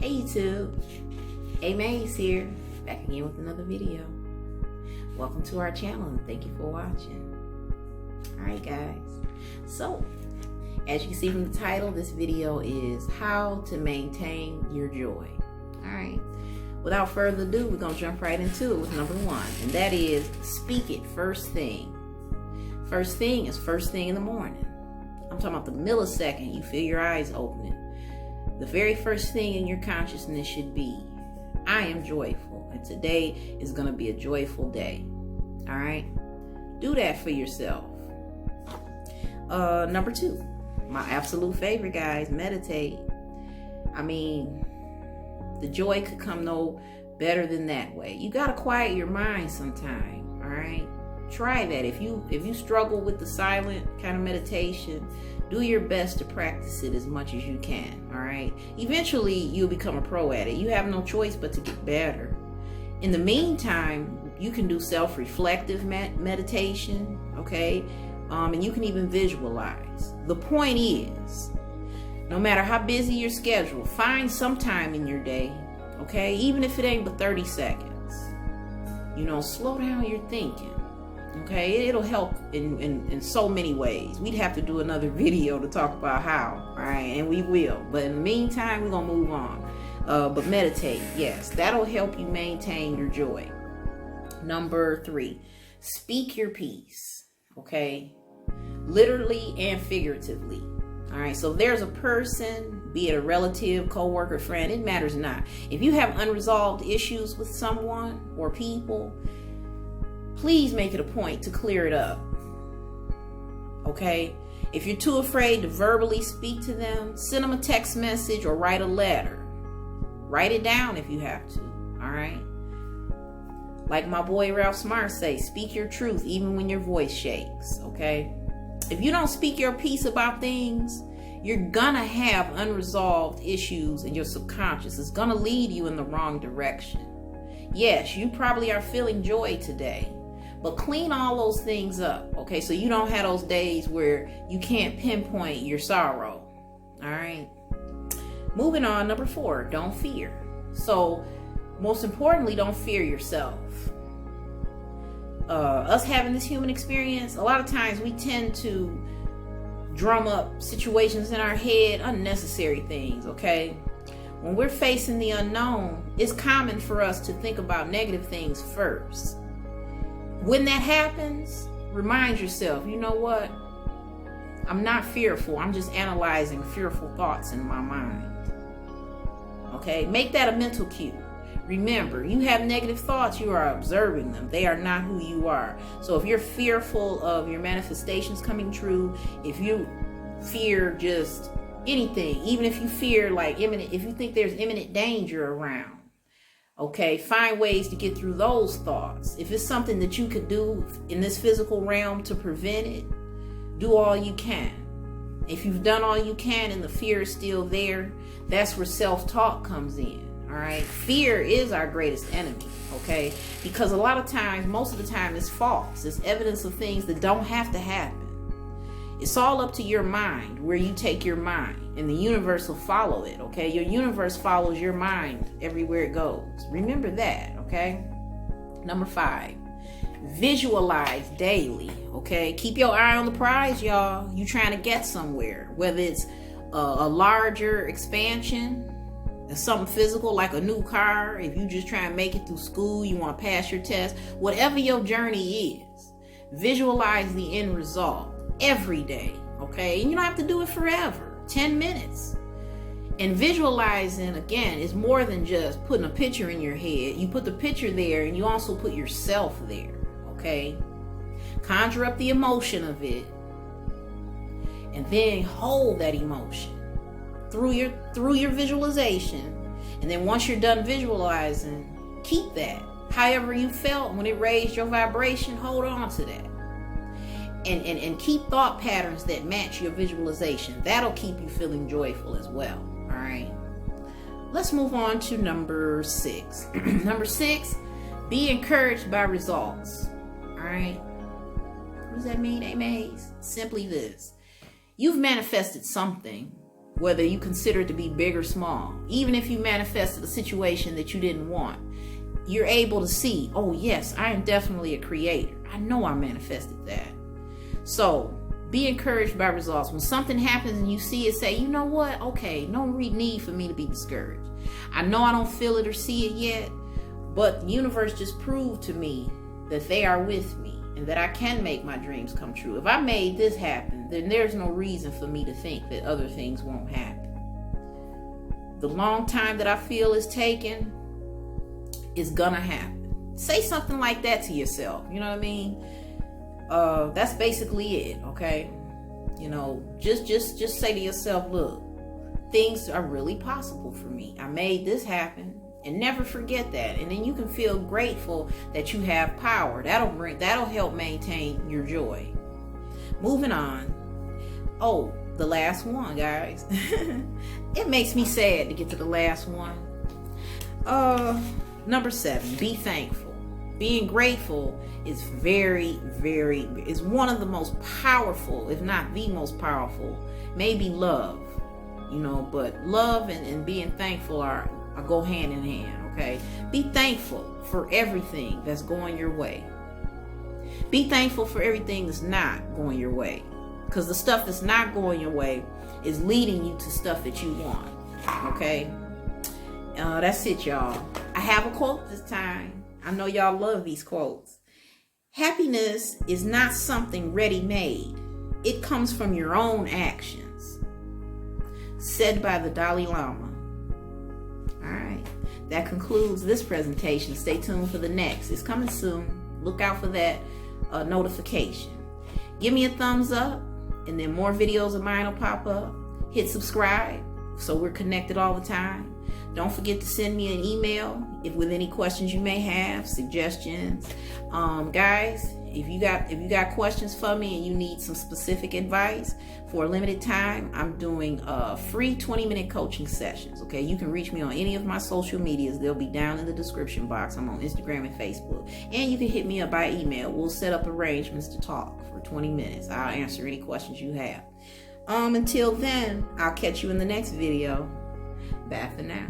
Hey YouTube, A.Maze here, back again with another video. Welcome to our channel and thank you for watching. Alright guys, so as you can see from the title, this video is how to maintain your joy. Alright, without further ado, we're going to jump right into it with number one, and that is speak it first thing. First thing is first thing in the morning. I'm talking about the millisecond you feel your eyes opening. The very first thing in your consciousness should be, I am joyful, and today is going to be a joyful day. All right? Do that for yourself. Number two, my absolute favorite, guys, meditate. I mean, the joy could come no better than that way. You got to quiet your mind sometime, all right? Try that. If you struggle with the silent kind of meditation, do your best to practice it as much as you can, all right? Eventually, you'll become a pro at it. You have no choice but to get better. In the meantime, you can do self-reflective meditation, okay? And you can even visualize. The point is, no matter how busy your schedule, find some time in your day, okay? Even if it ain't but 30 seconds. Slow down your thinking. Okay, it'll help in so many ways. We'd have to do another video to talk about how, all right? And we will. But in the meantime, we're going to move on. But meditate, yes, that'll help you maintain your joy. Number three, speak your peace, okay? Literally and figuratively. All right, so there's a person, be it a relative, coworker, friend, it matters not. If you have unresolved issues with someone or people, please make it a point to clear it up, okay? If you're too afraid to verbally speak to them, send them a text message or write a letter. Write it down if you have to, all right? Like my boy Ralph Smart say, speak your truth even when your voice shakes, okay? If you don't speak your piece about things, you're gonna have unresolved issues in your subconscious. It's gonna lead you in the wrong direction. Yes, you probably are feeling joy today, but clean all those things up, okay? So you don't have those days where you can't pinpoint your sorrow, all right? Moving on, number four, don't fear. So most importantly, don't fear yourself. Us having this human experience, a lot of times we tend to drum up situations in our head, unnecessary things, okay? When we're facing the unknown, it's common for us to think about negative things first. When that happens, remind yourself, you know what? I'm not fearful. I'm just analyzing fearful thoughts in my mind. Okay? Make that a mental cue. Remember, you have negative thoughts, you are observing them. They are not who you are. So if you're fearful of your manifestations coming true, if you fear just anything, even if you fear if you think there's imminent danger around, okay, find ways to get through those thoughts. If it's something that you could do in this physical realm to prevent it, do all you can. If you've done all you can and the fear is still there, that's where self-talk comes in. All right, fear is our greatest enemy, okay? Because a lot of times, most of the time, it's false. It's evidence of things that don't have to happen. It's all up to your mind, where you take your mind, and the universe will follow it, okay? Your universe follows your mind everywhere it goes. Remember that, okay? Number five, visualize daily, okay? Keep your eye on the prize, y'all. You trying to get somewhere, whether it's a larger expansion, something physical like a new car, if you just try and make it through school, you want to pass your test, whatever your journey is, visualize the end result every day, okay? And you don't have to do it forever, 10 minutes. And visualizing, again, is more than just putting a picture in your head. You put the picture there and you also put yourself there, okay? Conjure up the emotion of it and then hold that emotion through your visualization. And then once you're done visualizing, keep that. However you felt when it raised your vibration, hold on to that. And keep thought patterns that match your visualization. That'll keep you feeling joyful as well. All right. Let's move on to number six. Number six, be encouraged by results. All right. What does that mean, A.Maze? Simply this. You've manifested something whether you consider it to be big or small. Even if you manifested a situation that you didn't want, you're able to see, oh yes, I am definitely a creator. I know I manifested that. So be encouraged by results. When something happens and you see it, say, you know what? Okay, no need for me to be discouraged. I know I don't feel it or see it yet, but the universe just proved to me that they are with me and that I can make my dreams come true. If I made this happen, then there's no reason for me to think that other things won't happen. The long time that I feel is taken is gonna happen. Say something like that to yourself. You know what I mean? That's basically it, okay? You know, just say to yourself, look, things are really possible for me. I made this happen, and never forget that. And then you can feel grateful that you have power. That'll help maintain your joy. Moving on. Oh, the last one, guys. It makes me sad to get to the last one. Number 7, be thankful. Being grateful is is one of the most powerful, if not the most powerful. Maybe love, you know, but love and being thankful are go hand in hand, okay? Be thankful for everything that's going your way. Be thankful for everything that's not going your way, because the stuff that's not going your way is leading you to stuff that you want, okay? That's it, y'all. I have a quote this time. I know y'all love these quotes. Happiness is not something ready-made. It comes from your own actions. Said by the Dalai Lama. All right. That concludes this presentation. Stay tuned for the next. It's coming soon. Look out for that notification. Give me a thumbs up, and then more videos of mine will pop up. Hit subscribe so we're connected all the time. Don't forget to send me an email with any questions you may have, suggestions. Guys, if you got questions for me and you need some specific advice, for a limited time, I'm doing free 20-minute coaching sessions. Okay, you can reach me on any of my social medias. They'll be down in the description box. I'm on Instagram and Facebook. And you can hit me up by email. We'll set up arrangements to talk for 20 minutes. I'll answer any questions you have. Until then, I'll catch you in the next video. Bye for now.